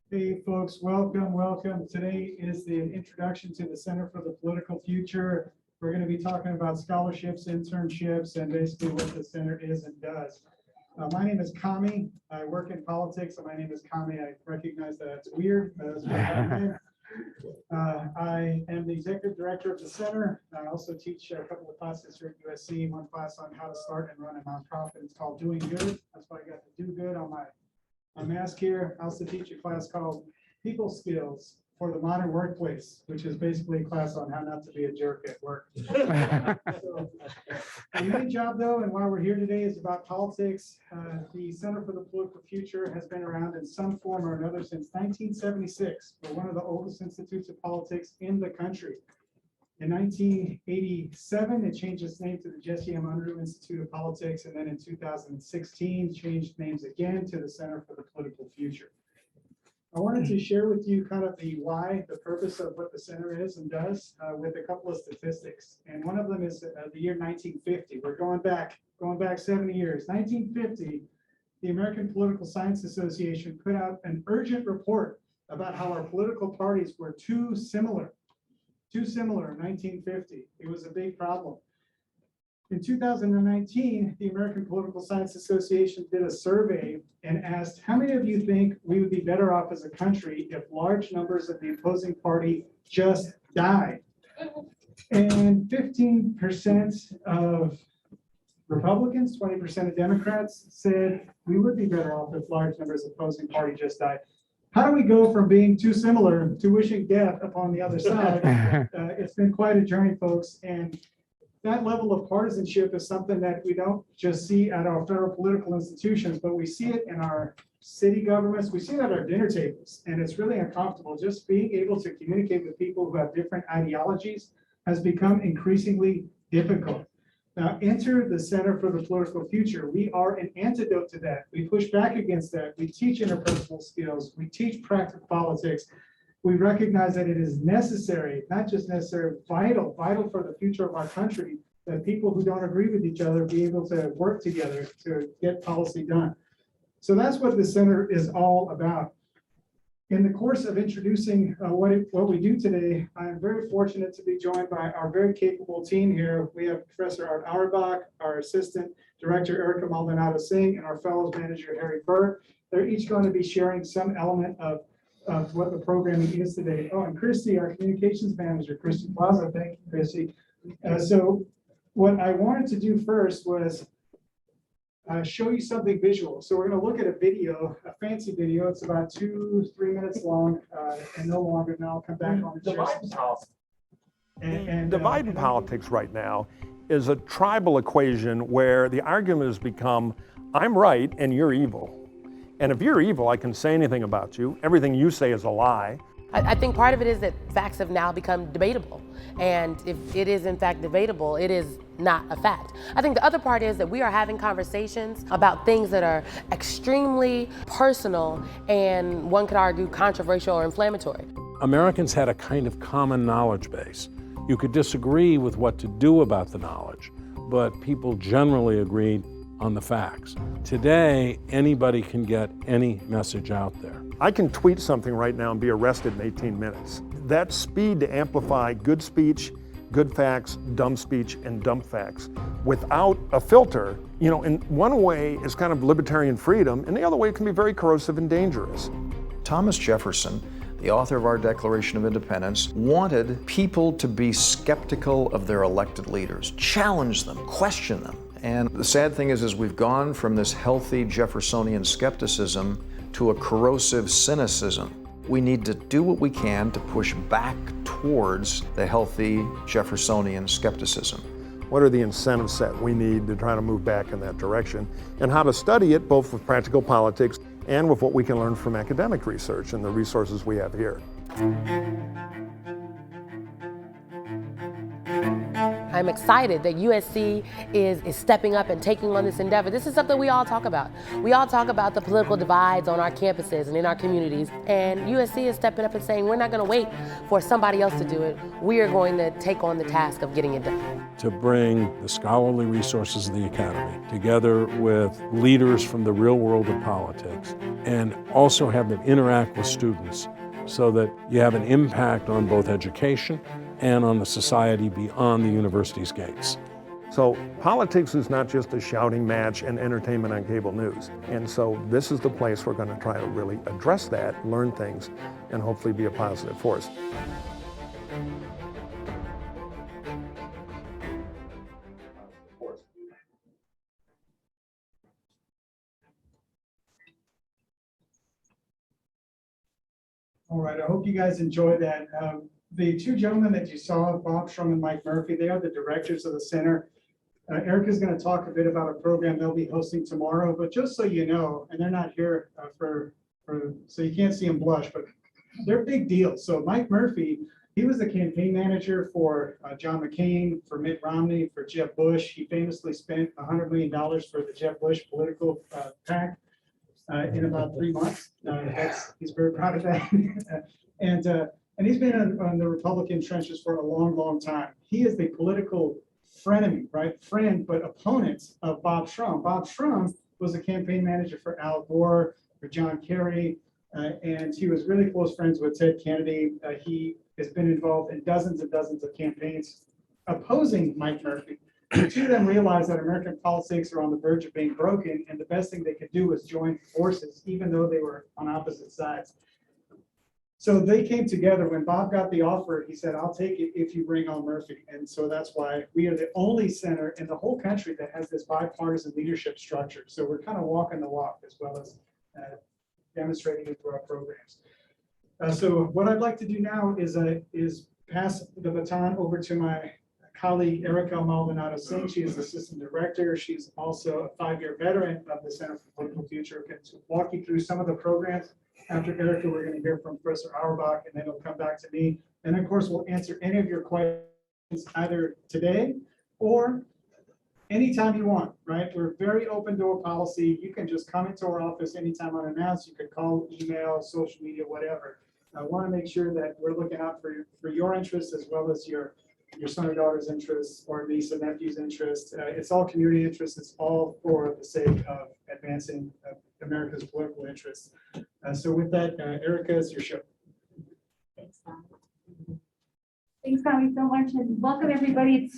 Hey folks, welcome. Today is the introduction to the Center for the Political Future. We're going to be talking about scholarships, internships, and basically what the center is and does. My name is Kami. I work in politics, and my name is Kami. I recognize that it's weird, but that's my name. I am the executive director of the center. I also teach a couple of classes here at USC, one class on how to start and run a nonprofit. It's called Doing Good. That's why I got the Do Good on my mask here. I also teach a class called People Skills for the Modern Workplace, which is basically a class on how not to be a jerk at work. So, the main job though, and why we're here today, is about politics. The Center for the Political Future has been around in some form or another since 1976. We're one of the oldest institutes of politics in the country. In 1987, it changed its name to the Jesse M. Unruh Institute of Politics, and then in 2016, changed names again to the Center for the Political Future. I wanted to share with you kind of the why, the purpose of what the center is and does with a couple of statistics. And one of them is the year 1950. We're going back 70 years. 1950, the American Political Science Association put out an urgent report about how our political parties were too similar in 1950. It was a big problem. In 2019, the American Political Science Association did a survey and asked, how many of you think we would be better off as a country if large numbers of the opposing party just died? And 15% of Republicans, 20% of Democrats said we would be better off if large numbers of opposing party just died. How do we go from being too similar to wishing death upon the other side? It's been quite a journey, folks. And that level of partisanship is something that we don't just see at our federal political institutions, but we see it in our city governments. We see it at our dinner tables, and it's really uncomfortable. Just being able to communicate with people who have different ideologies has become increasingly difficult. Now, enter the Center for the Political Future. We are an antidote to that. We push back against that. We teach interpersonal skills. We teach practical politics. We recognize that it is necessary, not just necessary, vital for the future of our country, that people who don't agree with each other be able to work together to get policy done. So that's what the center is all about. In the course of introducing what we do today, I am very fortunate to be joined by our very capable team here. We have Professor Art Auerbach, our Assistant Director Erica Maldonado Singh, and our Fellows Manager Harry Burt. They're each going to be sharing some element of what the programming is today. Oh, and Christy, our communications manager, Christy Plaza. Thank you, Christy. So what I wanted to do first was show you something visual. So we're going to look at a video, a fancy video. It's about 2-3 minutes long and no longer. Now I'll come back on the Divide in politics right now is a tribal equation where the argument has become, I'm right and you're evil. And if you're evil, I can say anything about you. Everything you say is a lie. I think part of it is that facts have now become debatable. And if it is in fact debatable, it is not a fact. I think the other part is that we are having conversations about things that are extremely personal and one could argue controversial or inflammatory. Americans had a kind of common knowledge base. You could disagree with what to do about the knowledge, but people generally agreed on the facts. Today, anybody can get any message out there. I can tweet something right now and be arrested in 18 minutes. That speed to amplify good speech, good facts, dumb speech, and dumb facts without a filter, in one way is kind of libertarian freedom, and the other way it can be very corrosive and dangerous. Thomas Jefferson, the author of our Declaration of Independence, wanted people to be skeptical of their elected leaders, challenge them, question them. And the sad thing is we've gone from this healthy Jeffersonian skepticism to a corrosive cynicism. We need to do what we can to push back towards the healthy Jeffersonian skepticism. What are the incentive set we need to try to move back in that direction, and how to study it both with practical politics and with what we can learn from academic research and the resources we have here. I'm excited that USC is stepping up and taking on this endeavor. This is something we all talk about. We all talk about the political divides on our campuses and in our communities, and USC is stepping up and saying we're not going to wait for somebody else to do it. We are going to take on the task of getting it done. To bring the scholarly resources of the academy together with leaders from the real world of politics, and also have them interact with students so that you have an impact on both education and on the society beyond the university's gates. So politics is not just a shouting match and entertainment on cable news. And so this is the place we're going to try to really address that, learn things, and hopefully be a positive force. All right, I hope you guys enjoyed that. The two gentlemen that you saw, Bob Shrum and Mike Murphy, they are the directors of the center. Erica's going to talk a bit about a program they'll be hosting tomorrow, but just so you know, and they're not here so you can't see them blush, but they're big deals. So Mike Murphy, he was the campaign manager for John McCain, for Mitt Romney, for Jeb Bush. He famously spent $100 million for the Jeb Bush political PAC in about 3 months. He's very proud of that. And he's been on the Republican trenches for a long, long time. He is the political frenemy, right? Friend, but opponent of Bob Shrum. Bob Shrum was a campaign manager for Al Gore, for John Kerry, and he was really close friends with Ted Kennedy. He has been involved in dozens and dozens of campaigns opposing Mike Murphy. The two of them realized that American politics are on the verge of being broken, and the best thing they could do was join forces, even though they were on opposite sides. So they came together. When Bob got the offer, he said, I'll take it if you bring on Murphy. And so that's why we are the only center in the whole country that has this bipartisan leadership structure. So we're kind of walking the walk as well as demonstrating it through our programs. So what I'd like to do now is pass the baton over to my colleague, Erica Maldonado Singh. She is Assistant Director. She's also a 5-year veteran of the Center for Political Future. Going to walk you through some of the programs. After Erica, we're going to hear from Professor Auerbach, and then it'll come back to me. And of course, we'll answer any of your questions either today or anytime you want, right? We're very open door policy. You can just come into our office anytime unannounced. You could call, email, social media, whatever. I want to make sure that we're looking out for your interests as well as your son or daughter's interests or niece and nephew's interests. It's all community interests. It's all for the sake of advancing America's political interests. So with that, Erica, it's your show. Thanks, Tom. Thanks, Tommy, so much, and welcome everybody.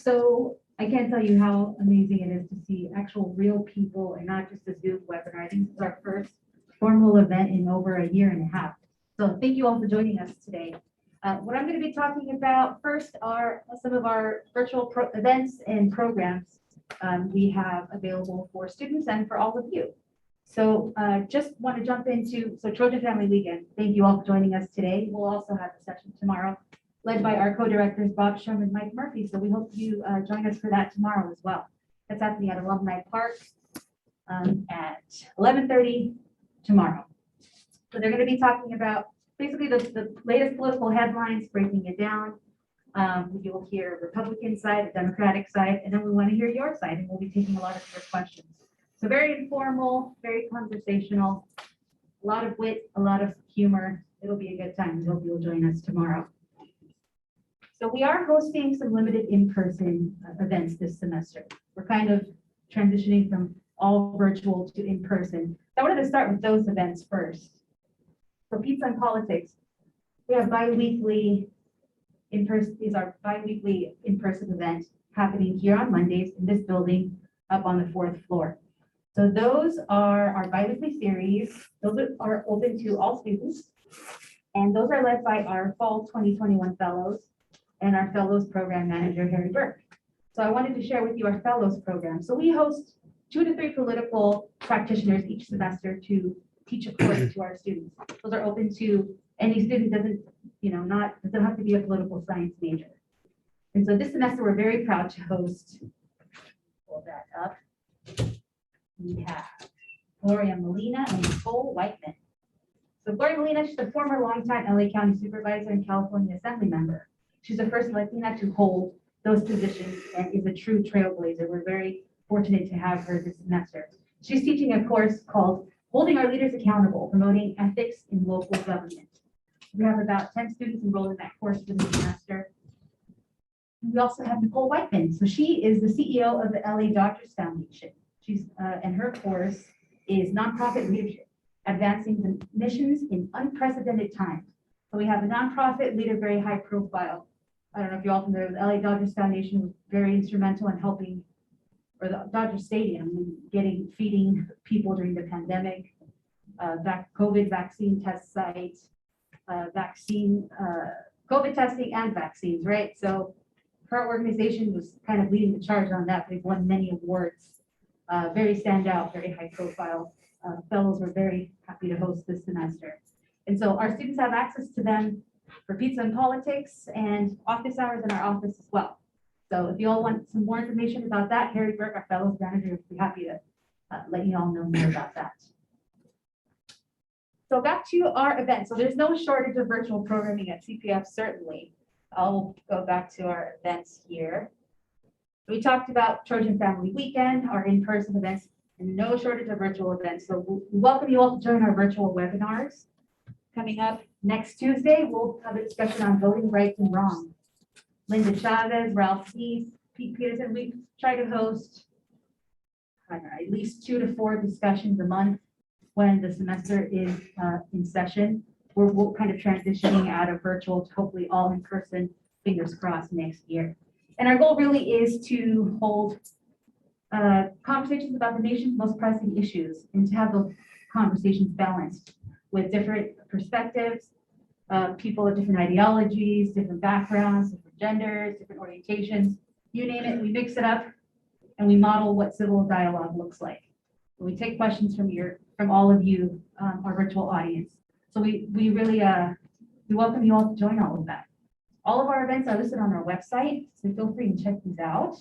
I can't tell you how amazing it is to see actual real people and not just a Zoom webinar. I think this is our first formal event in over a year and a half. So thank you all for joining us today. What I'm going to be talking about first are some of our virtual events and programs we have available for students and for all of you. So just want to jump into, Trojan Family Weekend. Thank you all for joining us today. We'll also have a session tomorrow led by our co-directors, Bob Shrum and Mike Murphy. So we hope you join us for that tomorrow as well. That's happening at Alumni Park at 11:30 tomorrow. So they're going to be talking about basically the latest political headlines, breaking it down. You'll hear Republican side, the Democratic side, and then we want to hear your side, and we'll be taking a lot of your questions. So very informal, very conversational, a lot of wit, a lot of humor. It'll be a good time. We hope you'll join us tomorrow. So we are hosting some limited in-person events this semester. We're kind of transitioning from all virtual to in-person. So I wanted to start with those events first. So Pizza and Politics, we have bi-weekly in-person, is our bi-weekly in-person event happening here on Mondays in this building up on the 4th floor. So those are our bi-weekly series. Those are open to all students. And those are led by our fall 2021 fellows and our fellows program manager, Harry Burke. So I wanted to share with you our fellows program. So we host 2 to 3 political practitioners each semester to teach a course to our students. Those are open to any student, doesn't have to be a political science major. And so this semester, we're very proud to host, pull that up. We have Gloria Molina and Nicole Whiteman. So Gloria Molina, she's a former longtime LA County supervisor and California Assembly member. She's the first Latina to hold those positions and is a true trailblazer. We're very fortunate to have her this semester. She's teaching a course called Holding Our Leaders Accountable, Promoting Ethics in Local Government. We have about 10 students enrolled in that course for the semester. We also have Nicole Whiteman. So she is the CEO of the LA Dodgers Foundation. And her course is Nonprofit Leadership, Advancing the Missions in Unprecedented Times. So we have a nonprofit leader, very high profile. I don't know if you're all familiar with the LA Dodgers Foundation, was very instrumental in helping, or the Dodger Stadium, feeding people during the pandemic, COVID vaccine test site, COVID testing and vaccines, right? So her organization was kind of leading the charge on that. They've won many awards, very standout, very high profile. Fellows were very happy to host this semester. And so our students have access to them for pizza and politics and office hours in our office as well. So if you all want some more information about that, Harry Burke, our fellows manager, would be happy to let you all know more about that. So back to our event. So there's no shortage of virtual programming at CPF, certainly. I'll go back to our events here. We talked about Trojan Family Weekend, our in-person events, and no shortage of virtual events. So we welcome you all to join our virtual webinars. Coming up next Tuesday, we'll have a discussion on voting rights and wrongs. Linda Chavez, Ralph Heath, Pete Peterson. We try to host at least 2 to 4 discussions a month when the semester is in session. We're kind of transitioning out of virtual to hopefully all in person, fingers crossed, next year. And our goal really is to hold conversations about the nation's most pressing issues and to have those conversations balanced with different perspectives, people of different ideologies, different backgrounds, different genders, different orientations, you name it, we mix it up and we model what civil dialogue looks like. We take questions from all of you, our virtual audience. So we really we welcome you all to join all of that. All of our events are listed on our website, so feel free to check these out.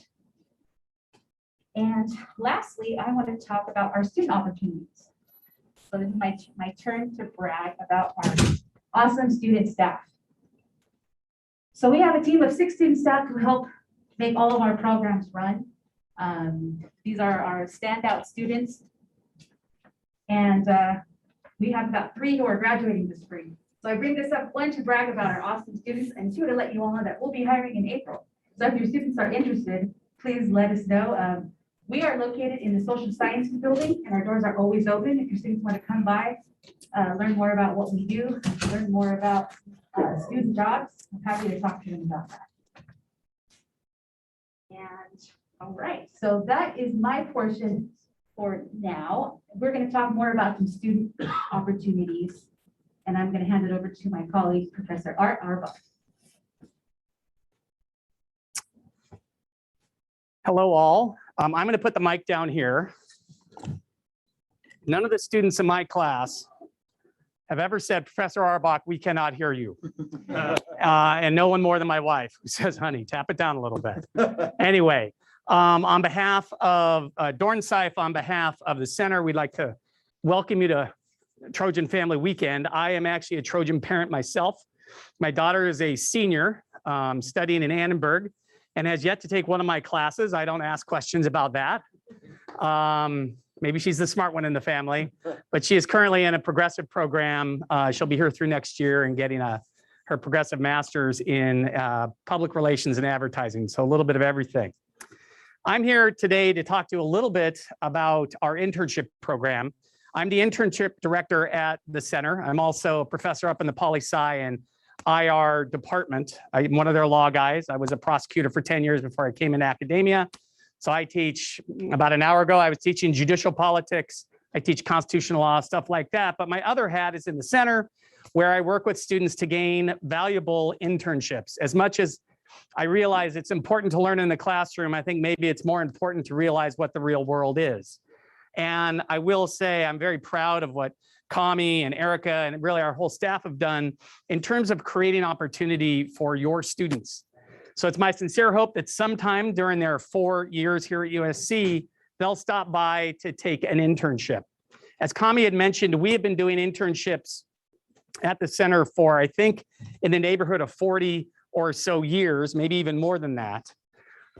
And lastly, I want to talk about our student opportunities. So this is my turn to brag about our awesome student staff. So we have a team of 6 student staff who help make all of our programs run. These are our standout students. And we have about 3 who are graduating this spring. So I bring this up, 1, to brag about our awesome students, and 2, to let you all know that we'll be hiring in April. So if your students are interested, please let us know. We are located in the social sciences building, and our doors are always open. If your students want to come by, learn more about what we do, learn more about student jobs, I'm happy to talk to them about that. And all right, so that is my portion for now. We're going to talk more about some student opportunities, and I'm going to hand it over to my colleague, Professor Art Arbach. Hello, all. I'm going to put the mic down here. None of the students in my class have ever said, Professor Arbach, we cannot hear you. And no one more than my wife, who says, honey, tap it down a little bit. Anyway, on behalf of Dorn Seif, on behalf of the center, we'd like to welcome you to Trojan Family Weekend. I am actually a Trojan parent myself. My daughter is a senior studying in Annenberg and has yet to take one of my classes. I don't ask questions about that. Maybe she's the smart one in the family, but she is currently in a progressive program. She'll be here through next year and getting her progressive master's in public relations and advertising. So a little bit of everything. I'm here today to talk to you a little bit about our internship program. I'm the internship director at the center. I'm also a professor up in the poli-sci and IR department. I'm one of their law guys. I was a prosecutor for 10 years before I came in academia. So I teach, about an hour ago, I was teaching judicial politics. I teach constitutional law, stuff like that. But my other hat is in the center, where I work with students to gain valuable internships. As much as I realize it's important to learn in the classroom, I think maybe it's more important to realize what the real world is. And I will say I'm very proud of what Kami and Erica and really our whole staff have done in terms of creating opportunity for your students. So it's my sincere hope that sometime during their 4 years here at USC, they'll stop by to take an internship. As Kami had mentioned, we have been doing internships at the center for, I think, in the neighborhood of 40 or so years, maybe even more than that.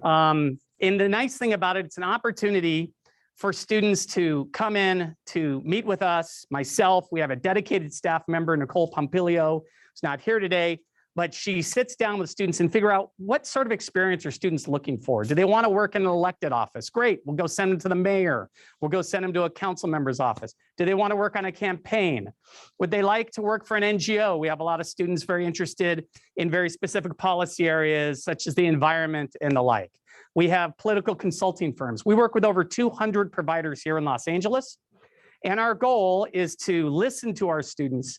And the nice thing about it, it's an opportunity for students to come in to meet with us, myself. We have a dedicated staff member, Nicole Pompilio, who's not here today, but she sits down with students and figure out what sort of experience are students looking for. Do they want to work in an elected office? Great, we'll go send them to the mayor. We'll go send them to a council member's office. Do they want to work on a campaign? Would they like to work for an NGO? We have a lot of students very interested in very specific policy areas, such as the environment and the like. We have political consulting firms. We work with over 200 providers here in Los Angeles. And our goal is to listen to our students,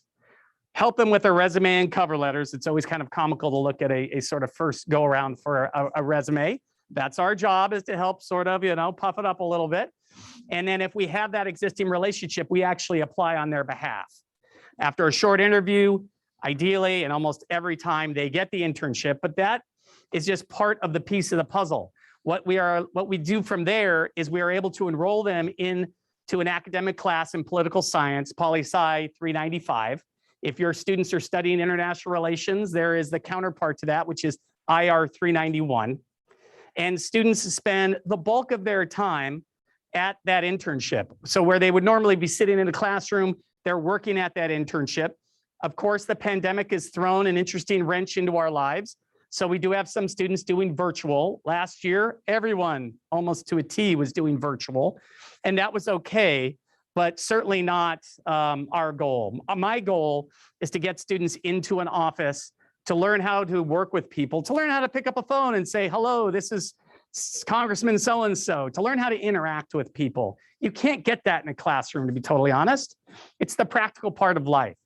help them with their resume and cover letters. It's always kind of comical to look at a sort of first go around for a resume. That's our job, is to help sort of, puff it up a little bit. And then if we have that existing relationship, we actually apply on their behalf. After a short interview, ideally, and almost every time they get the internship, but that is just part of the piece of the puzzle. What we do from there is we are able to enroll them into an academic class in political science, Poli-Sci 395. If your students are studying international relations, there is the counterpart to that, which is IR 391. And students spend the bulk of their time at that internship. So where they would normally be sitting in a classroom, they're working at that internship. Of course, the pandemic has thrown an interesting wrench into our lives. So we do have some students doing virtual. Last year, everyone almost to a T was doing virtual, and that was okay, but certainly not our goal. My goal is to get students into an office, to learn how to work with people, to learn how to pick up a phone and say, hello, this is Congressman so-and-so, to learn how to interact with people. You can't get that in a classroom, to be totally honest. It's the practical part of life.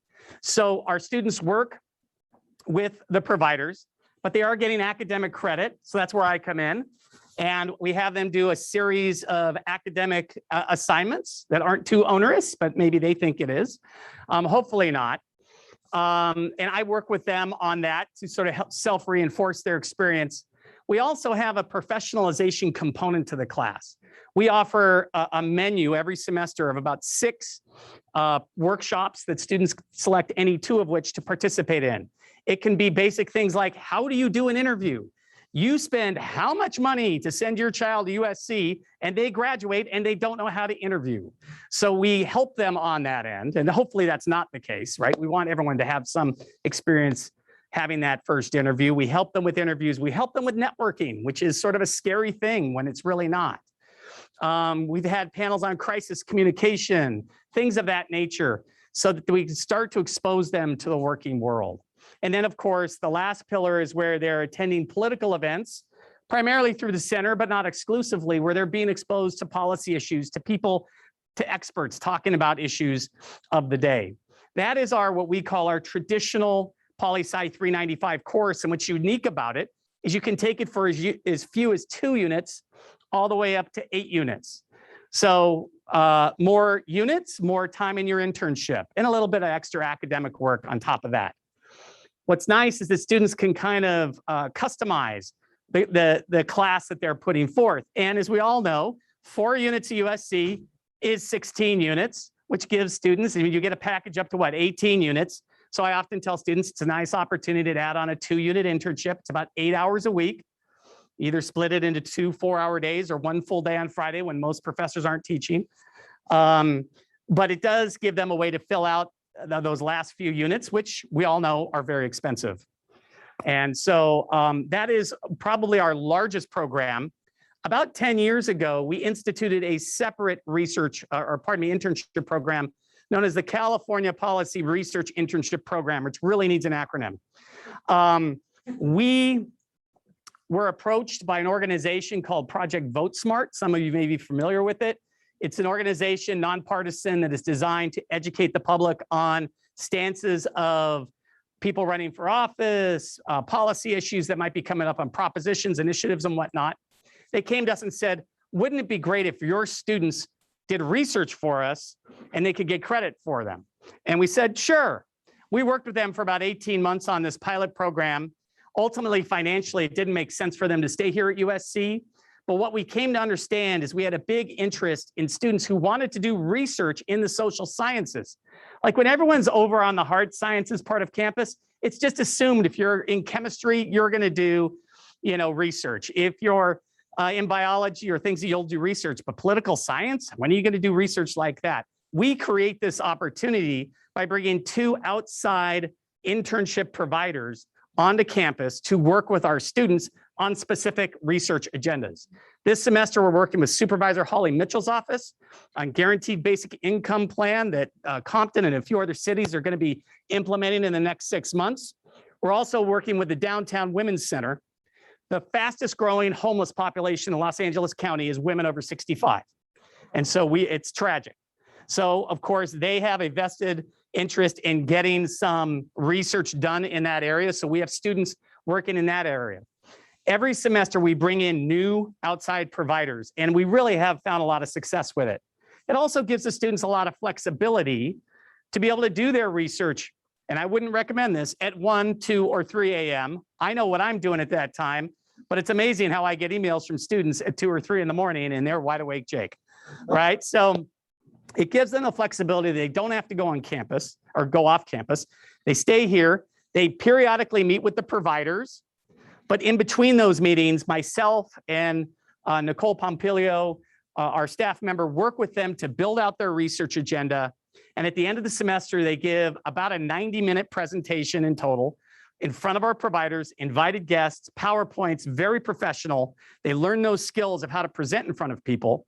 So our students work with the providers, but they are getting academic credit. So that's where I come in. And we have them do a series of academic assignments that aren't too onerous, but maybe they think it is. Hopefully not. And I work with them on that to sort of help self-reinforce their experience. We also have a professionalization component to the class. We offer a menu every semester of about 6 workshops that students select any 2 of which to participate in. It can be basic things like, how do you do an interview? You spend how much money to send your child to USC, and they graduate and they don't know how to interview. So we help them on that end, and hopefully that's not the case, right? We want everyone to have some experience having that first interview. We help them with interviews. We help them with networking, which is sort of a scary thing when it's really not. We've had panels on crisis communication, things of that nature, so that we can start to expose them to the working world. And then, of course, the last pillar is where they're attending political events, primarily through the center, but not exclusively, where they're being exposed to policy issues, to people, to experts talking about issues of the day. That is what we call our traditional Poli-Sci 395 course. And what's unique about it is you can take it for as few as 2 units, all the way up to 8 units. So more units, more time in your internship, and a little bit of extra academic work on top of that. What's nice is that students can kind of customize the class that they're putting forth. And as we all know, 4 units at USC is 16 units, which gives students, I mean, you get a package up to what, 18 units. So I often tell students it's a nice opportunity to add on a 2-unit internship. It's about 8 hours a week. Either split it into 2 4-hour days or 1 full day on Friday when most professors aren't teaching. But it does give them a way to fill out those last few units, which we all know are very expensive. And so that is probably our largest program. About 10 years ago, we instituted a separate internship program known as the California Policy Research Internship Program, which really needs an acronym. We were approached by an organization called Project Vote Smart. Some of you may be familiar with it. It's an organization, nonpartisan, that is designed to educate the public on stances of people running for office, policy issues that might be coming up on propositions, initiatives, and whatnot. They came to us and said, wouldn't it be great if your students did research for us and they could get credit for them? And we said, sure. We worked with them for about 18 months on this pilot program. Ultimately, financially, it didn't make sense for them to stay here at USC. But what we came to understand is we had a big interest in students who wanted to do research in the social sciences. Like when everyone's over on the hard sciences part of campus, it's just assumed if you're in chemistry, you're going to do research. If you're in biology or things that you'll do research, but political science, when are you going to do research like that? We create this opportunity by bringing 2 outside internship providers onto campus to work with our students on specific research agendas. This semester, we're working with Supervisor Holly Mitchell's office on guaranteed basic income plan that Compton and a few other cities are going to be implementing in the next 6 months. We're also working with the Downtown Women's Center. The fastest growing homeless population in Los Angeles County is women over 65. And so it's tragic. So of course, they have a vested interest in getting some research done in that area. So we have students working in that area. Every semester, we bring in new outside providers, and we really have found a lot of success with it. It also gives the students a lot of flexibility to be able to do their research. And I wouldn't recommend this at 1, 2, or 3 a.m. I know what I'm doing at that time, but it's amazing how I get emails from students at 2 or 3 in the morning and they're wide awake, Jake, right? So it gives them the flexibility. They don't have to go on campus or go off campus. They stay here. They periodically meet with the providers. But in between those meetings, myself and Nicole Pompilio, our staff member, work with them to build out their research agenda. And at the end of the semester, they give about a 90-minute presentation in total in front of our providers, invited guests, PowerPoints, very professional. They learn those skills of how to present in front of people.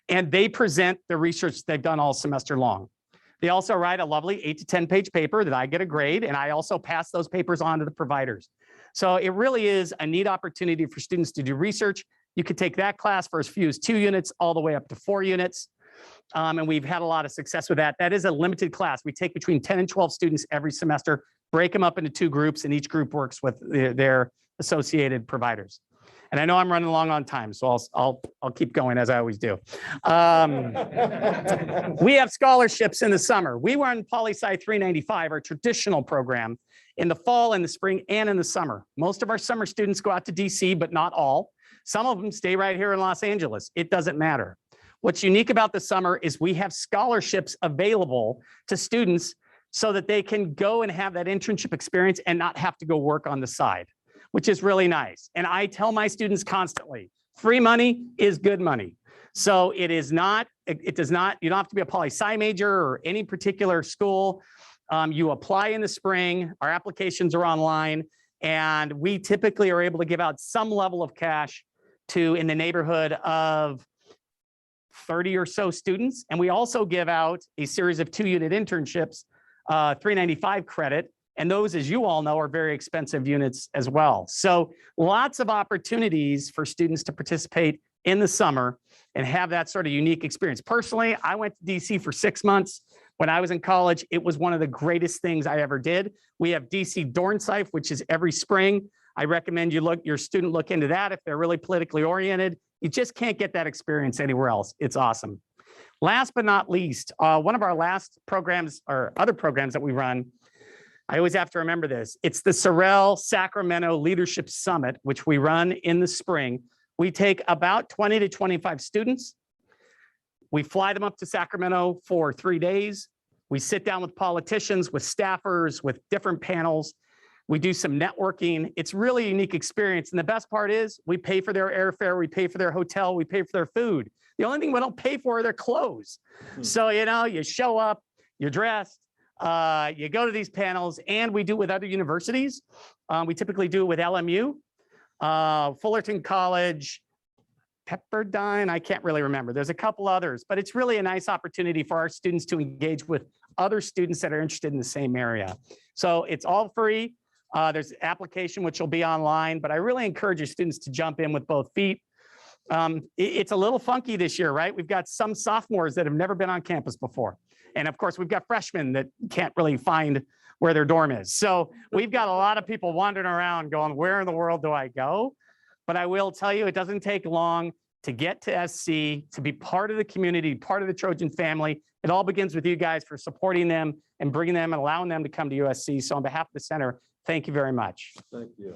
And they present the research they've done all semester long. They also write a lovely 8 to 10-page paper that I get a grade, and I also pass those papers on to the providers. So it really is a neat opportunity for students to do research. You could take that class for as few as 2 units all the way up to 4 units. And we've had a lot of success with that. That is a limited class. We take between 10 and 12 students every semester, break them up into 2 groups, and each group works with their associated providers. And I know I'm running along on time, so I'll keep going as I always do. We have scholarships in the summer. We run Poli-Sci 395, our traditional program, in the fall, in the spring, and in the summer. Most of our summer students go out to DC, but not all. Some of them stay right here in Los Angeles. It doesn't matter. What's unique about the summer is we have scholarships available to students so that they can go and have that internship experience and not have to go work on the side, which is really nice. And I tell my students constantly, free money is good money. So it does not, you don't have to be a poli-sci major or any particular school. You apply in the spring, our applications are online, and we typically are able to give out some level of cash to in the neighborhood of 30 or so students. And we also give out a series of 2-unit internships, 395 credit. And those, as you all know, are very expensive units as well. So lots of opportunities for students to participate in the summer and have that sort of unique experience. Personally, I went to DC for 6 months. When I was in college, it was one of the greatest things I ever did. We have DC Dornsife, which is every spring. I recommend your student look into that if they're really politically oriented. You just can't get that experience anywhere else. It's awesome. Last but not least, one of our last programs or other programs that we run, I always have to remember this. It's the Sorrel Sacramento Leadership Summit, which we run in the spring. We take about 20 to 25 students. We fly them up to Sacramento for 3 days. We sit down with politicians, with staffers, with different panels. We do some networking. It's really a unique experience. And the best part is we pay for their airfare, we pay for their hotel, we pay for their food. The only thing we don't pay for are their clothes. So, you show up, you're dressed, you go to these panels, and we do it with other universities. We typically do it with LMU, Fullerton College, Pepperdine, I can't really remember. There's a couple others, but it's really a nice opportunity for our students to engage with other students that are interested in the same area. So it's all free. There's an application which will be online, but I really encourage your students to jump in with both feet. It's a little funky this year, right? We've got some sophomores that have never been on campus before. And of course, we've got freshmen that can't really find where their dorm is. So we've got a lot of people wandering around going, where in the world do I go? But I will tell you, it doesn't take long to get to SC, to be part of the community, part of the Trojan family. It all begins with you guys for supporting them and bringing them and allowing them to come to USC. So on behalf of the center, thank you very much. Thank you.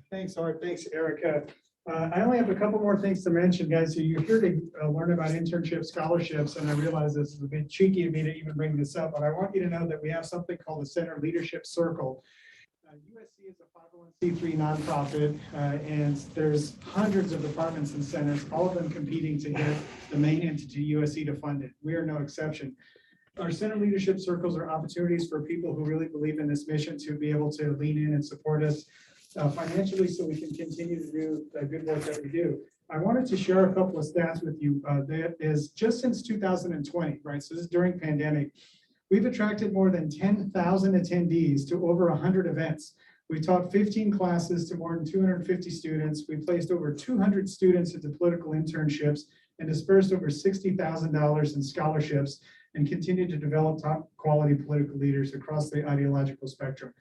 Thanks, Art. Thanks, Erica. I only have a couple more things to mention, guys. So you're here to learn about internship scholarships, and I realize this is a bit cheeky of me to even bring this up, but I want you to know that we have something called the Center Leadership Circle. USC is a 501c3 nonprofit, and there's hundreds of departments and centers, all of them competing to get the main entity, USC, to fund it. We are no exception. Our center leadership circles are opportunities for people who really believe in this mission to be able to lean in and support us financially so we can continue to do the good work that we do. I wanted to share a couple of stats with you. That is just since 2020, right? So this is during pandemic. We've attracted more than 10,000 attendees to over 100 events. We taught 15 classes to more than 250 students. We placed over 200 students into political internships and dispersed over $60,000 in scholarships and continue to develop top quality political leaders across the ideological spectrum.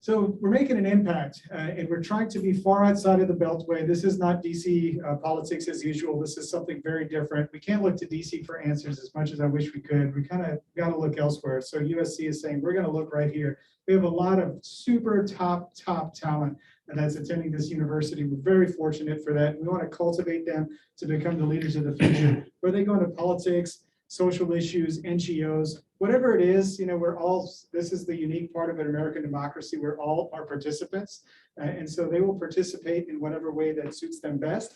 So we're making an impact and we're trying to be far outside of the Beltway. This is not DC politics as usual. This is something very different. We can't look to DC for answers as much as I wish we could. We kind of got to look elsewhere. So USC is saying, we're going to look right here. We have a lot of super top talent that's attending this university. We're very fortunate for that. We want to cultivate them to become the leaders of the future. Where they go into politics, social issues, NGOs, whatever it is, we're all, this is the unique part of an American democracy. We're all our participants. And so they will participate in whatever way that suits them best.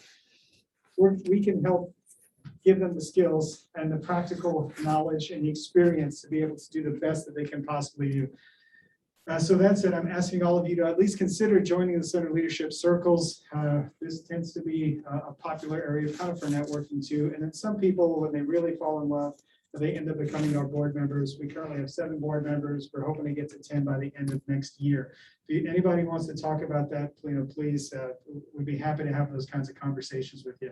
We can help give them the skills and the practical knowledge and the experience to be able to do the best that they can possibly do. So that's it. I'm asking all of you to at least consider joining the Center Leadership Circles. This tends to be a popular area kind of for networking too. And then some people, when they really fall in love, they end up becoming our board members. We currently have 7 board members. We're hoping to get to 10 by the end of next year. If anybody wants to talk about that, please, we'd be happy to have those kinds of conversations with you.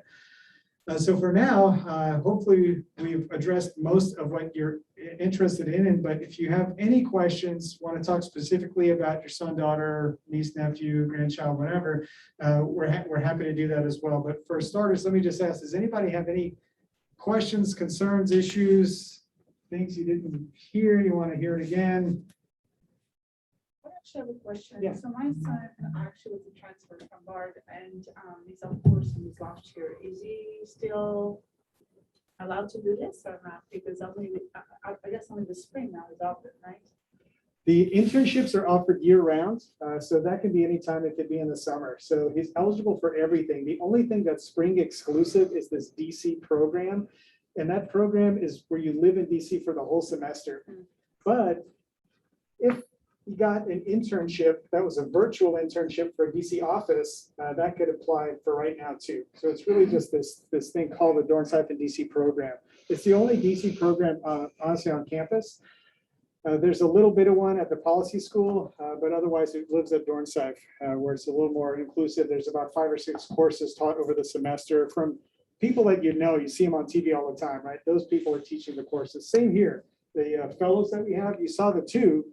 So for now, hopefully we've addressed most of what you're interested in, but if you have any questions, want to talk specifically about your son, daughter, niece, nephew, grandchild, whatever, we're happy to do that as well. But for starters, let me just ask, does anybody have any questions, concerns, issues, things you didn't hear, you want to hear it again? I actually have a question. Yeah. So my son actually was a transfer from Bard and he's on course in his last year. Is he still allowed to do this or not? Because I guess only the spring now is offered, right? The internships are offered year round, so that can be anytime. It could be in the summer. So he's eligible for everything. The only thing that's spring exclusive is this DC program. And that program is where you live in DC for the whole semester. But if you got an internship that was a virtual internship for a DC office, that could apply for right now too. So it's really just this thing called the Dornsife DC program. It's the only DC program honestly on campus. There's a little bit of one at the policy school, but otherwise it lives at Dornsife, where it's a little more inclusive. There's about 5 or 6 courses taught over the semester from people that you see them on TV all the time, right? Those people are teaching the courses. Same here. The fellows that we have, you saw the 2.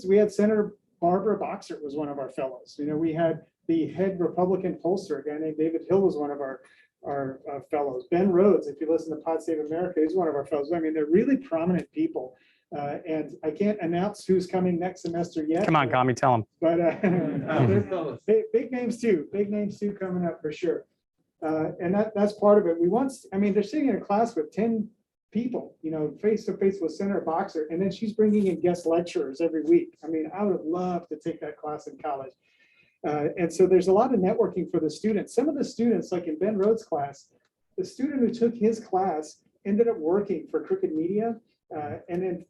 We had Senator Barbara Boxer was one of our fellows. We had the head Republican pollster, a guy named David Hill was one of our fellows. Ben Rhodes, if you listen to Pod Save America, he's one of our fellows. I mean, they're really prominent people. And I can't announce who's coming next semester yet. Come on, Kami, tell him. But big names too coming up for sure. And that's part of it. They're sitting in a class with 10 people, face to face with Senator Boxer, and then she's bringing in guest lecturers every week. I would love to take that class in college. And so there's a lot of networking for the students. Some of the students, like in Ben Rhodes' class, the student who took his class ended up working for Crooked Media. And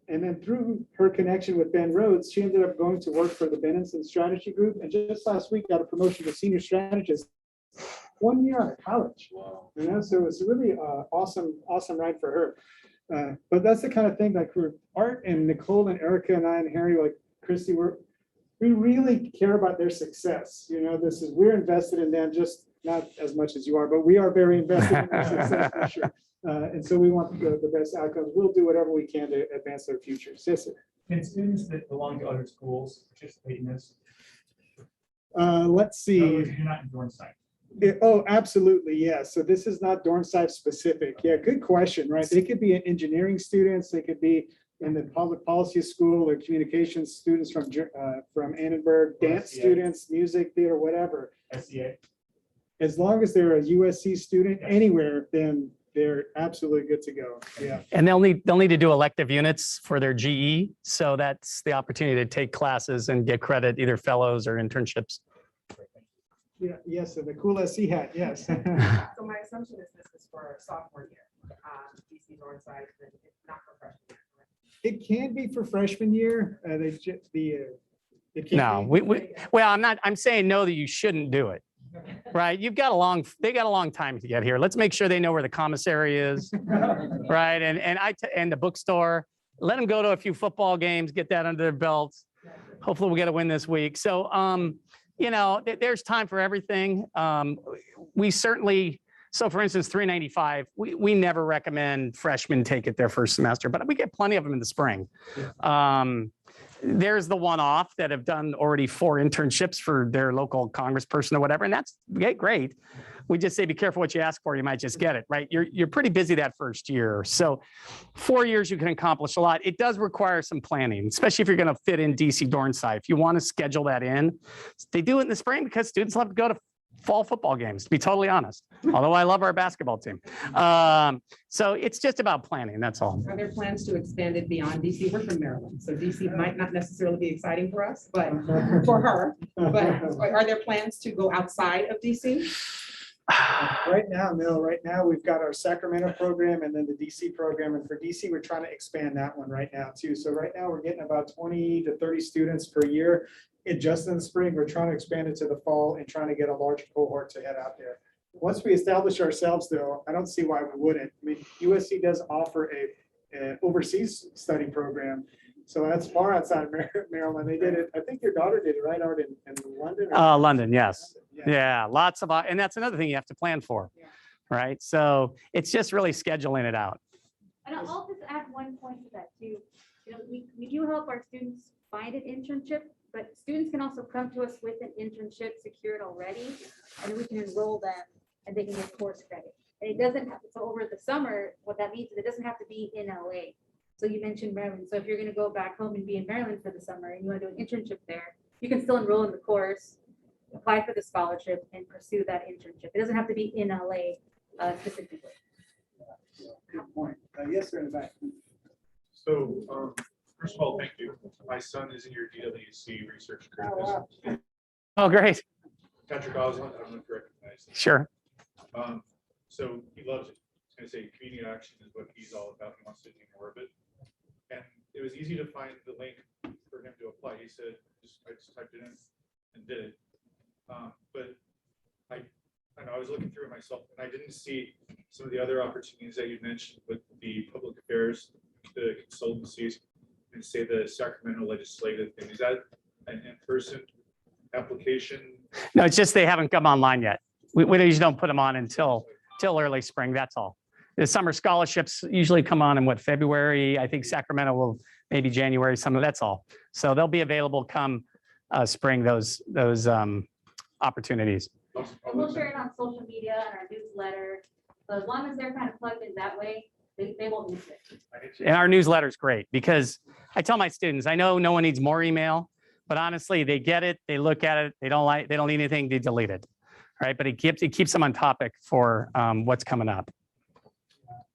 then through her connection with Ben Rhodes, she ended up going to work for the Benenson Strategy Group. And just last week got a promotion to senior strategist 1 year out of college. Wow. So it's a really awesome ride for her. But that's the kind of thing like Art and Nicole and Erica and I and Harry, like Christy, we really care about their success. We're invested in them, just not as much as you are, but we are very invested in their success for sure. And so we want the best outcomes. We'll do whatever we can to advance their futures. Yes, sir. Can students that belong to other schools participate in this? Let's see. You're not in Dornsife. Oh, absolutely. Yeah. So this is not Dornsife specific. Yeah, good question, right? They could be engineering students. They could be in the public policy school or communications students from Annenberg, dance SCA. students, music, theater, whatever. SCA. As long as they're a USC student anywhere, then they're absolutely good to go. Yeah. And they'll need to do elective units for their GE. So that's the opportunity to take classes and get credit, either fellows or internships. Yeah, yes, and the cool SC hat, yes. So my assumption is this is for sophomore year. DC's on site, and it's not for freshman year. Correct? It can be for freshman year. It can No, be. well, I'm saying no, that you shouldn't do it. Right? They got a long time to get here. Let's make sure they know where the commissary is. Right? And the bookstore, let them go to a few football games, get that under their belts. Hopefully we'll get a win this week. So, there's time for everything. We certainly, so for instance, 395, we never recommend freshmen take it their first semester, but we get plenty of them in the spring. There's the one-off that have done already 4 internships for their local congressperson or whatever, and that's great. We just say, be careful what you ask for, you might just get it, right? You're pretty busy that first year. So 4 years, you can accomplish a lot. It does require some planning, especially if you're gonna fit in DC Dornside. If you wanna schedule that in, they do it in the spring because students love to go to fall football games, to be totally honest, although I love our basketball team. So it's just about planning, that's all. Are there plans to expand it beyond DC? We're from Maryland, so DC might not necessarily be exciting for us, but for her. But are there plans to go outside of DC? Right now, no. Right now, we've got our Sacramento program and then the DC program. And for DC, we're trying to expand that one right now too. So right now, we're getting about 20 to 30 students per year. Just in the spring, we're trying to expand it to the fall and trying to get a large cohort to head out there. Once we establish ourselves, though, I don't see why we wouldn't. I mean, USC does offer a overseas study program. So that's far outside of Maryland. They did it. I think your daughter did it, right, Art, in London? London, yes. Yeah, lots of, and that's another thing you have to plan for, right? So it's just really scheduling it out. And I'll just add one point to that too. We do help our students find an internship, but students can also come to us with an internship secured already, and we can enroll them and they can get course credit. And it doesn't have to, so over the summer, what that means is it doesn't have to be in LA. So you mentioned Maryland. So if you're going to go back home and be in Maryland for the summer and you want to do an internship there, you can still enroll in the course, apply for the scholarship, and pursue that internship. It doesn't have to be in LA specifically. Good point. Yes, sir, in the back. So, first of all, thank you. My son is in your DWC research group. Oh, wow. Oh, great. Patrick Oswald, I don't know if you recognize him. Sure. So he loves it. I was going to say community action is what he's all about. He wants to do more of it. And it was easy to find the link for him to apply. He said, I just typed it in and did it. But I was looking through it myself and I didn't see some of the other opportunities that you mentioned with the public affairs, the consultancies, and say the Sacramento legislative thing. Is that an in-person application? No, it's just they haven't come online yet. We usually don't put them on until early spring, that's all. The summer scholarships usually come on in February. I think Sacramento will maybe January, that's all. So they'll be available come spring, those opportunities. And we'll share it on social media and our newsletter. So as long as they're kind of plugged in that way, they won't miss it. And our newsletter is great because I tell my students, I know no one needs more email, but honestly, they get it, they look at it, they don't need anything, they delete it. Right, but it keeps them on topic for what's coming up.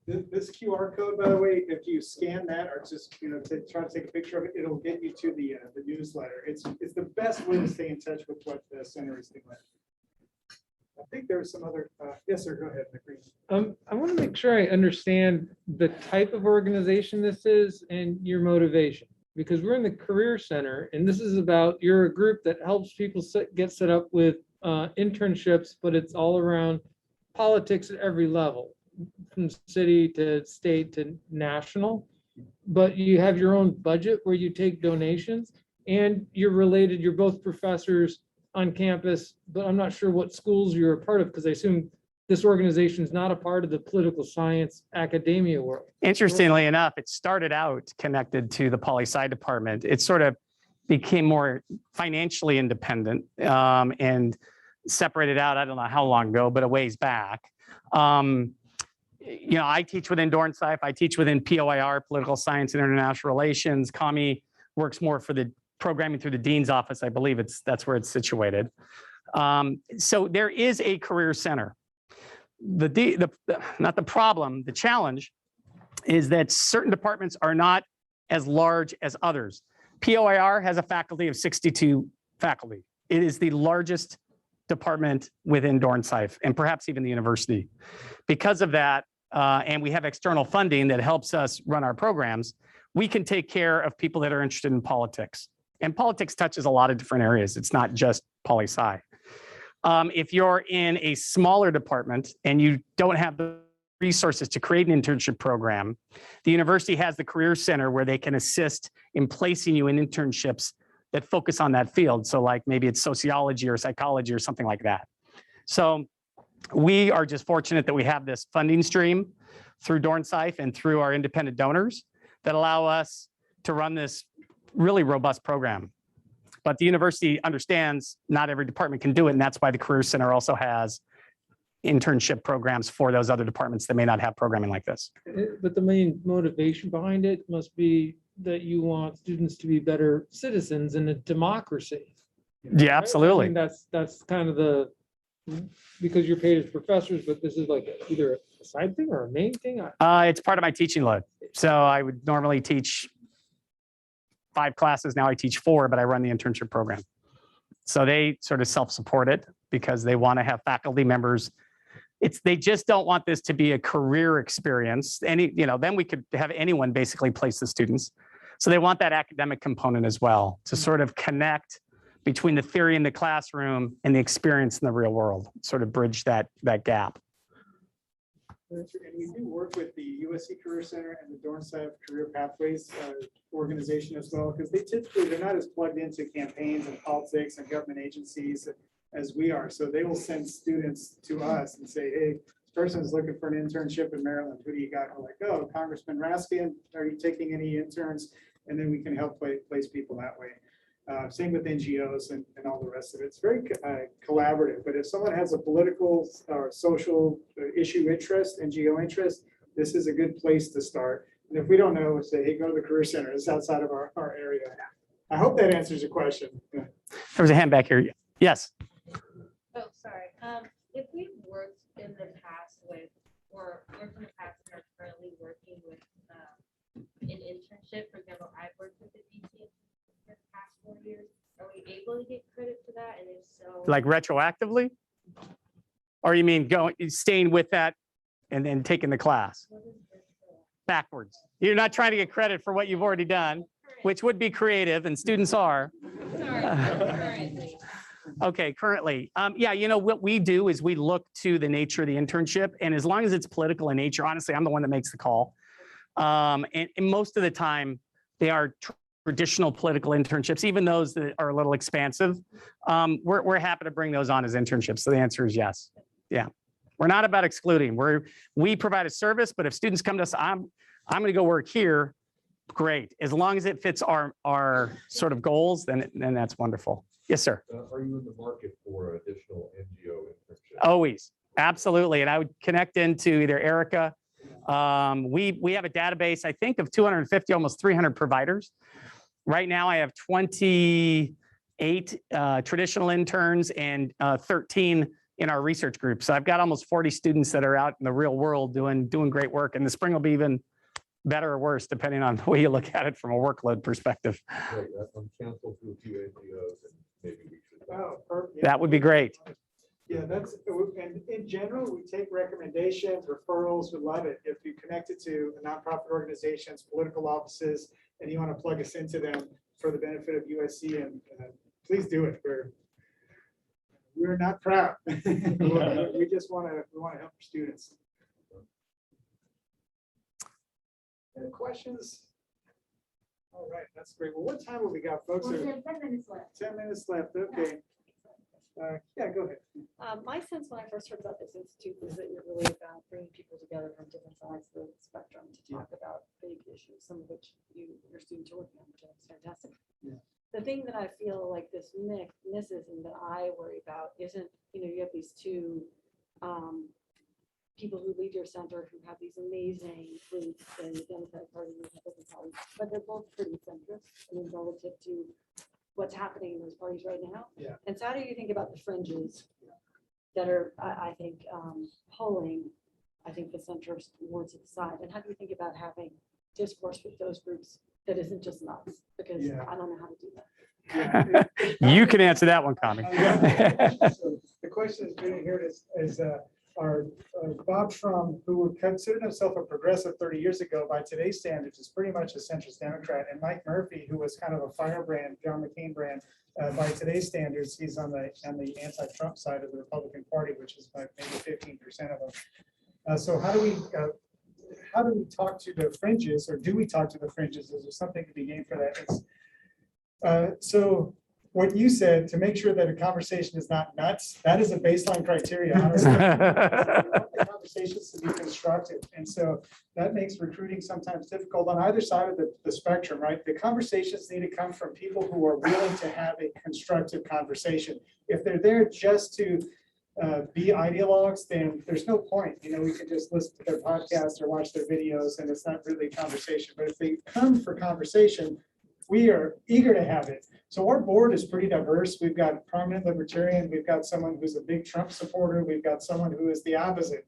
This QR code, by the way, if you scan that or just to try to take a picture of it, it'll get you to the newsletter. It's the best way to stay in touch with what the center is doing. I think there's some other. Yes, sir. Go ahead, McCree. I want to make sure I understand the type of organization this is and your motivation, because we're in the Career Center, and this is about you're a group that helps people get set up with internships, but it's all around politics at every level, from city to state to national. But you have your own budget where you take donations, and you're both professors on campus, but I'm not sure what schools you're a part of, because I assume this organization is not a part of the political science academia world. Interestingly enough, it started out connected to the poli-sci department. It sort of became more financially independent and separated out, I don't know how long ago, but a ways back. I teach within Dornsife. I teach within POIR, Political Science and International Relations. Kami works more for the programming through the dean's office. I believe that's where it's situated. So there is a career center. Not the problem, the challenge is that certain departments are not as large as others. POIR has a faculty of 62 faculty. It is the largest department within Dornsife and perhaps even the university. Because of that, and we have external funding that helps us run our programs, we can take care of people that are interested in politics. And politics touches a lot of different areas. It's not just poli-sci. If you're in a smaller department and you don't have the resources to create an internship program, the university has the Career Center where they can assist in placing you in internships that focus on that field. So like maybe it's sociology or psychology or something like that. So we are just fortunate that we have this funding stream through Dornsife and through our independent donors that allow us to run this really robust program. But the university understands not every department can do it, and that's why the Career Center also has internship programs for those other departments that may not have programming like this. But the main motivation behind it must be that you want students to be better citizens in a democracy. Yeah, right? absolutely. I mean, that's kind of because you're paid as professors, but this is like either a side thing or a main thing. It's part of my teaching load. So I would normally teach 5 classes. Now I teach 4, but I run the internship program. So they sort of self-support it because they want to have faculty members. They just don't want this to be a career experience. Then we could have anyone basically place the students. So they want that academic component as well to sort of connect between the theory in the classroom and the experience in the real world, sort of bridge that gap. And we do work with the USC Career Center and the Dornsife Career Pathways organization as well, because they're not as plugged into campaigns and politics and government agencies as we are. So they will send students to us and say, hey, this person is looking for an internship in Maryland. Who do you got? We're like, oh, Congressman Raskin, are you taking any interns? And then we can help place people that way. Same with NGOs and all the rest of it. It's very collaborative, but if someone has a political or social issue interest, NGO interest, this is a good place to start. And if we don't know, say, hey, go to the Career Center. It's outside of our area. I hope that answers your question. There was a hand back here. Yes. Oh, sorry. If we've worked in the past with, or worked in the past and are currently working with an internship, for example, I've worked with the DC for the past 4 years. Are we able to get credit for that? And if so, Like retroactively? Or you mean staying with that and then taking the class? what is this for? Backwards. You're not trying to get credit for what you've already done, which would be creative, and students are. Sorry, currently. Okay, currently. Yeah, what we do is we look to the nature of the internship, and as long as it's political in nature, honestly, I'm the one that makes the call. And most of the time, they are traditional political internships, even those that are a little expansive. We're happy to bring those on as internships. So the answer is yes. Yeah. We're not about excluding. We provide a service, but if students come to us, I'm going to go work here, great. As long as it fits our sort of goals, then that's wonderful. Yes, sir. Are you in the market for additional NGO internships? Always, absolutely. And I would connect into either Erica. We have a database, I think, of 250, almost 300 providers. Right now, I have 28 traditional interns and 13 in our research group. So I've got almost 40 students that are out in the real world doing great work. And the spring will be even better or worse, depending on the way you look at it from a workload perspective. Right, I'm counseled through a few NGOs, and maybe we should. Oh, perfect. That would be great. Yeah, and in general, we take recommendations, referrals, we love it. If you connect it to nonprofit organizations, political offices, and you want to plug us into them for the benefit of USC, and please do it. We're not proud. We just want to help our students. Any questions? All right, that's great. Well, what time have we got, folks? Well, we have 10 minutes left. 10 minutes left, okay. Yeah, go ahead. My sense when I first heard about this institute was that you're really about bringing people together from different sides of the spectrum to talk about big issues, some of which your students are working on, which is fantastic. Yeah. The thing that I feel like this misses and that I worry about isn't, you have these two people who lead your center who have these amazing roots in the Democratic Party and the Republican Party, but they're both pretty centrist, I mean, relative to what's happening in those parties right now. Yeah. And so how do you think about the fringes that are, I think, pulling, I think, the centrist more to the side? And how do you think about having discourse with those groups that isn't just nuts? Because Yeah. I don't know how to do that. You can answer that one, Connie. So the question is being here is our Bob Trump, who considered himself a progressive 30 years ago, by today's standards, is pretty much a centrist Democrat. And Mike Murphy, who was kind of a firebrand, John McCain brand, by today's standards, he's on the anti-Trump side of the Republican Party, which is like maybe 15% of them. So how do we talk to the fringes, or do we talk to the fringes? Is there something to be gained for that? So what you said, to make sure that a conversation is not nuts, that is a baseline criteria, honestly. We want the conversations to be constructive. And so that makes recruiting sometimes difficult on either side of the spectrum, right? The conversations need to come from people who are willing to have a constructive conversation. If they're there just to be ideologues, then there's no point. You know, we can just listen to their podcasts or watch their videos, and it's not really a conversation. But if they come for conversation, we are eager to have it. So our board is pretty diverse. We've got prominent libertarian. We've got someone who's a big Trump supporter. We've got someone who is the opposite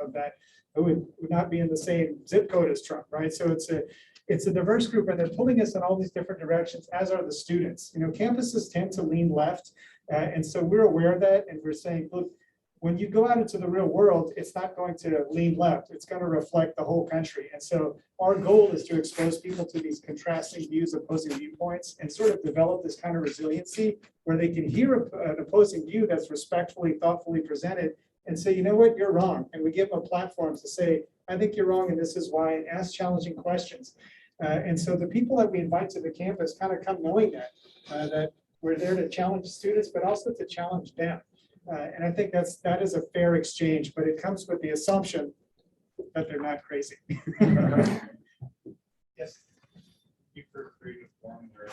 of that, who would not be in the same zip code as Trump, right? So it's a diverse group, and they're pulling us in all these different directions, as are the students. You know, campuses tend to lean left, and so we're aware of that, and we're saying, look, when you go out into the real world, it's not going to lean left. It's going to reflect the whole country. And so our goal is to expose people to these contrasting views, opposing viewpoints, and sort of develop this kind of resiliency where they can hear an opposing view that's respectfully, thoughtfully presented and say, you know what, you're wrong. And we give them a platform to say, I think you're wrong, and this is why, and ask challenging questions. And so the people that we invite to the campus kind of come knowing that we're there to challenge students, but also to challenge them. And I think that is a fair exchange, but it comes with the assumption that they're not crazy. Yes. You for creating a forum where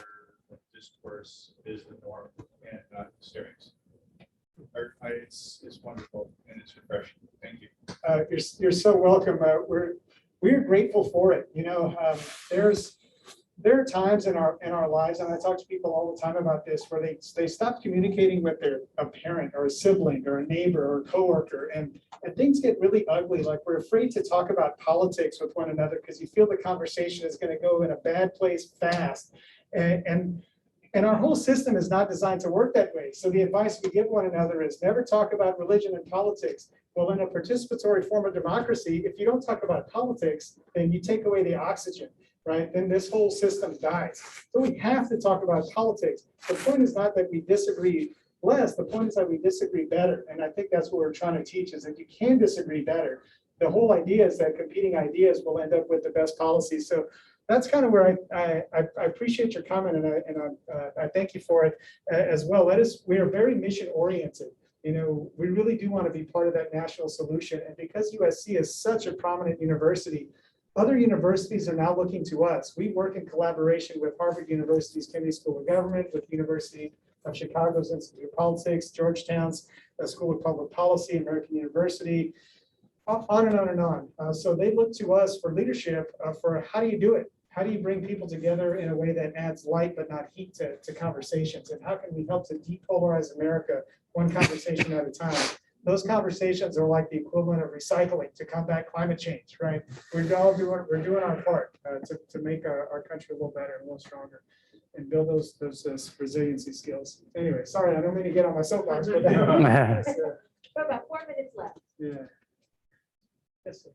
the discourse is the norm and not stereotypes. It's wonderful and it's refreshing. Thank you. You're so welcome. We're grateful for it. You know, there are times in our lives, and I talk to people all the time about this, where they stop communicating with a parent or a sibling or a neighbor or a coworker, and things get really ugly. Like, we're afraid to talk about politics with one another because you feel the conversation is going to go in a bad place fast. And our whole system is not designed to work that way. So the advice we give one another is never talk about religion and politics. Well, in a participatory form of democracy, if you don't talk about politics, then you take away the oxygen. Right, then this whole system dies. So we have to talk about politics. The point is not that we disagree less, the point is that we disagree better. And I think that's what we're trying to teach, is that you can disagree better. The whole idea is that competing ideas will end up with the best policies. So that's kind of where I appreciate your comment, and I thank you for it as well. We are very mission oriented. You know, we really do want to be part of that national solution. And because USC is such a prominent university, other universities are now looking to us. We work in collaboration with Harvard University's Kennedy School of Government, with University of Chicago's Institute of Politics, Georgetown's School of Public Policy, American University, on and on and on. So they look to us for leadership for how do you do it? How do you bring people together in a way that adds light but not heat to conversations? And how can we help to depolarize America one conversation at a time? Those conversations are like the equivalent of recycling to combat climate change, right? We're doing our part to make our country a little better and a little stronger, and build those resiliency skills. Anyway, sorry, I don't mean to get on my soapbox, but About 4 minutes left. yeah. Yes, sir.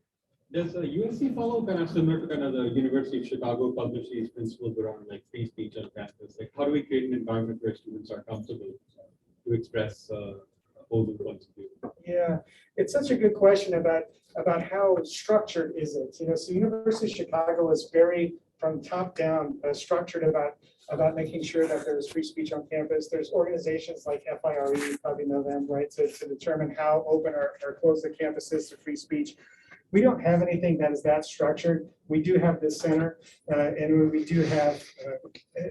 Does USC follow kind of similar to kind of the University of Chicago publish these principles around like free speech on campus? Like, how do we create an environment where students are comfortable to express opposing points of view? Yeah, it's such a good question about how structured is it. You know, so University of Chicago is very from top down structured about making sure that there's free speech on campus. There's organizations like FIRE, you probably know them, right, to determine how open or closed the campus is to free speech. We don't have anything that is that structured. We do have this center, and we do have,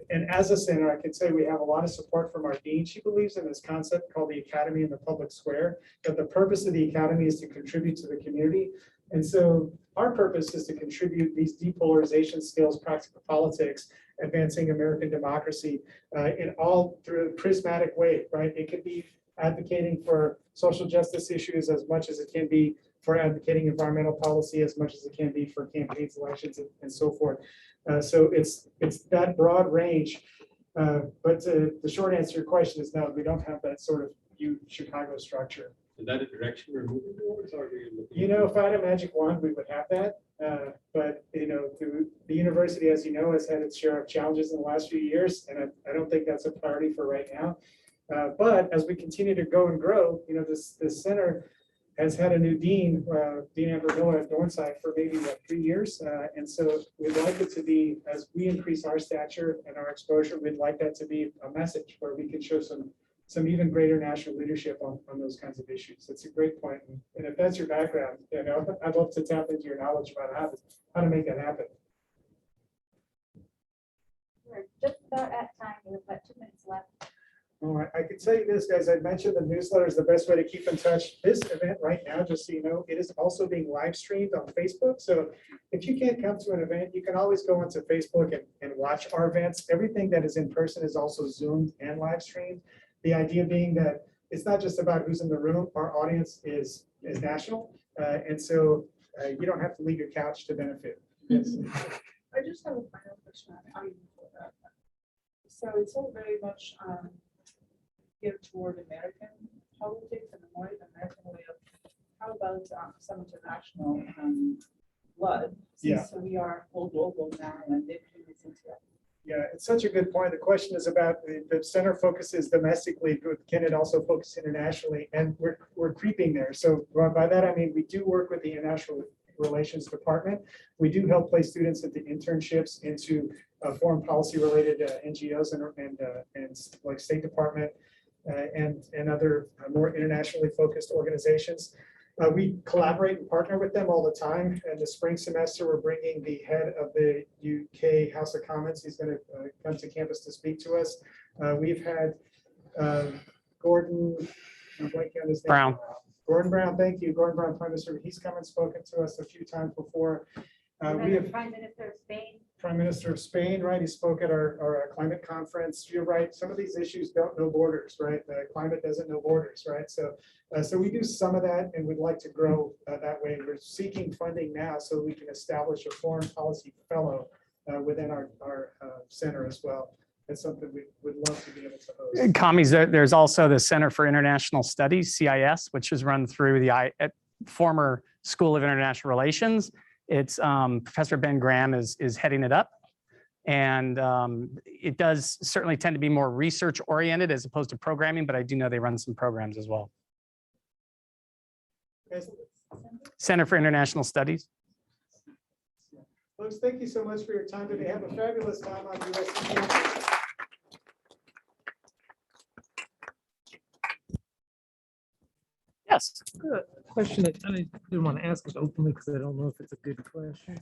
and as a center, I can say we have a lot of support from our dean. She believes in this concept called the academy in the public square, that the purpose of the academy is to contribute to the community. And so our purpose is to contribute these depolarization skills, practical politics, advancing American democracy in all through a prismatic way, right? It could be advocating for social justice issues as much as it can be for advocating environmental policy, as much as it can be for campaigns, elections, and so forth. So it's that broad range. But the short answer to your question is no, we don't have that sort of Chicago structure. Is that a direction we're moving towards, or are we looking? You know, if I had a magic wand, we would have that. But, you know, the university, as you know, has had its share of challenges in the last few years, and I don't think that's a priority for right now. But as we continue to go and grow, you know, this center has had a new dean, Dean Amber Miller at Dornside for maybe 3 years. And so we'd like it to be, as we increase our stature and our exposure, we'd like that to be a message where we can show some even greater national leadership on those kinds of issues. That's a great point. And if that's your background, you know, I'd love to tap into your knowledge about how to make that happen. We're just about at time. We have about 2 minutes left. All right, I can tell you this, guys, I mentioned the newsletter is the best way to keep in touch. This event right now, just so you know, it is also being live streamed on Facebook. So if you can't come to an event, you can always go onto Facebook and watch our events. Everything that is in person is also Zoomed and live streamed. The idea being that it's not just about who's in the room, our audience is national. And so you don't have to leave your couch to benefit. Yes. I just have a final question. So it's all very much geared toward American politics and the more American way of, how about some international blood? Yeah. So we are all global now and they've been into that. Yeah, it's such a good point. The question is about the center focuses domestically, but can it also focus internationally? And we're creeping there. So by that, I mean, we do work with the International Relations Department. We do help place students into internships, into foreign policy related NGOs and like State Department and other more internationally focused organizations. We collaborate and partner with them all the time. And the spring semester, we're bringing the head of the UK House of Commons. He's going to come to campus to speak to us. We've had Gordon, I'm blanking on his name. Brown. Gordon Brown, thank you. Gordon Brown, Prime Minister. He's come and spoken to us a few times before. We have Prime Minister of Spain. Prime Minister of Spain, right? He spoke at our climate conference. You're right. Some of these issues don't know borders, right? The climate doesn't know borders, right? So we do some of that, and we'd like to grow that way. We're seeking funding now so we can establish a foreign policy fellow within our center as well. That's something we would love to be able to host. Commies, there's also the Center for International Studies, CIS, which is run through the former School of International Relations. It's Professor Ben Graham is heading it up. And it does certainly tend to be more research oriented as opposed to programming, but I do know they run some programs as well. Center for International Studies. Folks, thank you so much for your time today. Have a fabulous time on USC campus. Yes. Question that I didn't want to ask it openly because I don't know if it's a good question.